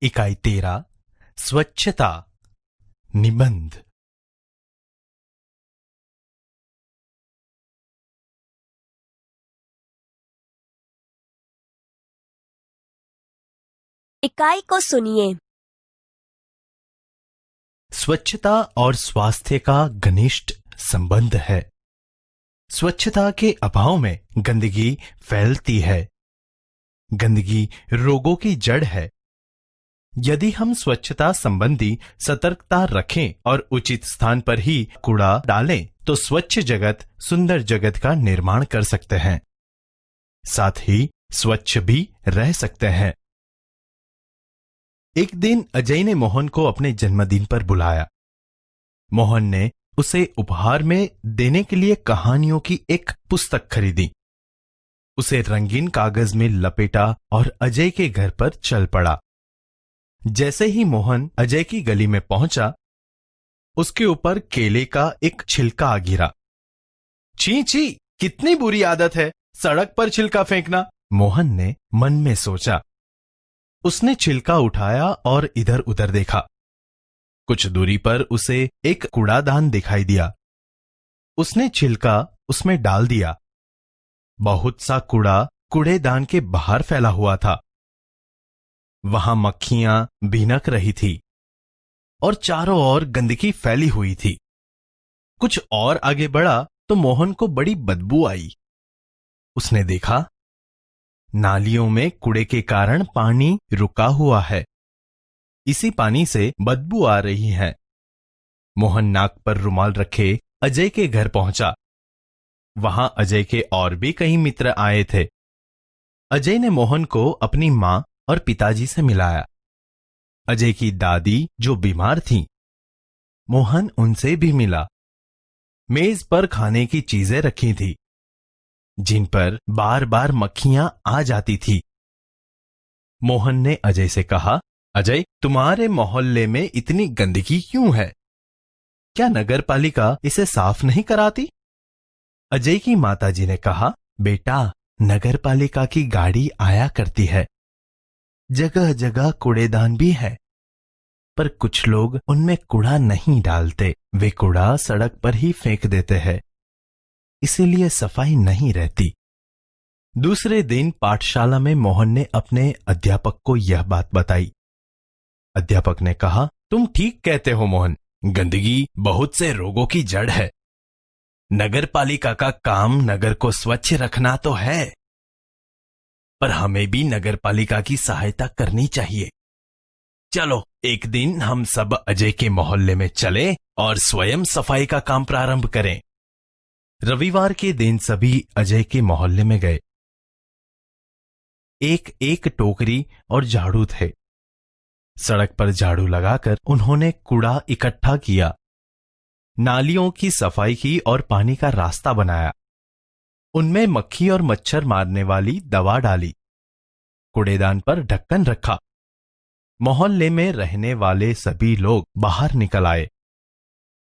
इकाई 13 स्वच्छता निबंध। इकाई को सुनिए। स्वच्छता और स्वास्थ्य का घनिष्ठ संबंध है। स्वच्छता के अभाव में गंदगी फैलती है। गंदगी रोगों की जड़ है। यदि हम स्वच्छता संबंधी सतर्कता रखें और उचित स्थान पर ही कूड़ा डालें तो स्वच्छ जगत सुंदर जगत का निर्माण कर सकते हैं, साथ ही स्वच्छ भी रह सकते हैं। एक दिन अजय ने मोहन को अपने जन्मदिन पर बुलाया। मोहन ने उसे उपहार में देने के लिए कहानियों की एक पुस्तक खरीदी। उसे रंगीन कागज में लपेटा और अजय के घर पर चल पड़ा। जैसे ही मोहन अजय की गली में पहुंचा, उसके ऊपर केले का एक छिलका आ गिरा। छी छी, कितनी बुरी आदत है सड़क पर छिलका फेंकना, मोहन ने मन में सोचा। उसने छिलका उठाया और इधर उधर देखा। कुछ दूरी पर उसे एक कूड़ादान दिखाई दिया। उसने छिलका उसमें डाल दिया। बहुत सा कूड़ा कूड़ेदान के बाहर फैला हुआ था। वहां मक्खियां भिनक रही थी और चारों ओर गंदगी फैली हुई थी। कुछ और आगे बढ़ा तो मोहन को बड़ी बदबू आई। उसने देखा नालियों में कूड़े के कारण पानी रुका हुआ है। इसी पानी से बदबू आ रही है। मोहन नाक पर रुमाल रखे अजय के घर पहुंचा। वहां अजय के और भी कई मित्र आए थे। अजय ने मोहन को अपनी मां और पिताजी से मिलाया। अजय की दादी जो बीमार थीं, मोहन उनसे भी मिला। मेज पर खाने की चीजें रखी थी, जिन पर बार बार मक्खियां आ जाती थी। मोहन ने अजय से कहा, अजय, तुम्हारे मोहल्ले में इतनी गंदगी क्यों है? क्या नगर पालिका इसे साफ नहीं कराती? अजय की माताजी ने कहा, बेटा, नगर पालिका की गाड़ी आया करती है। जगह जगह कूड़ेदान भी है, पर कुछ लोग उनमें कूड़ा नहीं डालते। वे कूड़ा सड़क पर ही फेंक देते हैं, इसीलिए सफाई नहीं रहती। दूसरे दिन पाठशाला में मोहन ने अपने अध्यापक को यह बात बताई। अध्यापक ने कहा, तुम ठीक कहते हो मोहन, गंदगी बहुत से रोगों की जड़ है। नगर पालिका का काम नगर को स्वच्छ रखना तो है, पर हमें भी नगर पालिका की सहायता करनी चाहिए। चलो एक दिन हम सब अजय के मोहल्ले में चले और स्वयं सफाई का काम प्रारंभ करें। रविवार के दिन सभी अजय के मोहल्ले में गए। एक एक टोकरी और झाड़ू थे। सड़क पर झाड़ू लगाकर उन्होंने कूड़ा इकट्ठा किया, नालियों की सफाई की और पानी का रास्ता बनाया। उनमें मक्खी और मच्छर मारने वाली दवा डाली। कूड़ेदान पर ढक्कन रखा। मोहल्ले में रहने वाले सभी लोग बाहर निकल आए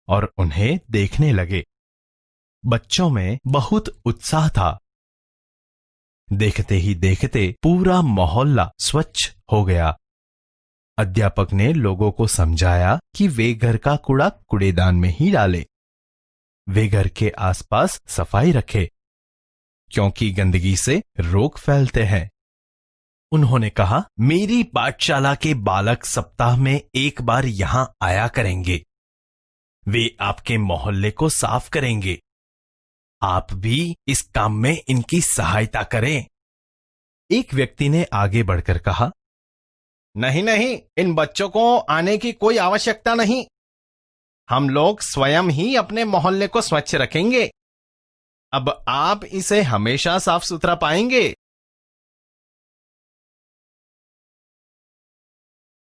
और उन्हें देखने लगे। बच्चों में बहुत उत्साह था। देखते ही देखते पूरा मोहल्ला स्वच्छ हो गया। अध्यापक ने लोगों को समझाया कि वे घर का कूड़ा कूड़ेदान में ही डालें। वे घर के आसपास सफाई रखें, क्योंकि गंदगी से रोग फैलते हैं। उन्होंने कहा, मेरी पाठशाला के बालक सप्ताह में एक बार यहां आया करेंगे। वे आपके मोहल्ले को साफ करेंगे। आप भी इस काम में इनकी सहायता करें। एक व्यक्ति ने आगे बढ़कर कहा, नहीं नहीं, इन बच्चों को आने की कोई आवश्यकता नहीं। हम लोग स्वयं ही अपने मोहल्ले को स्वच्छ रखेंगे। अब आप इसे हमेशा साफ सुथरा पाएंगे।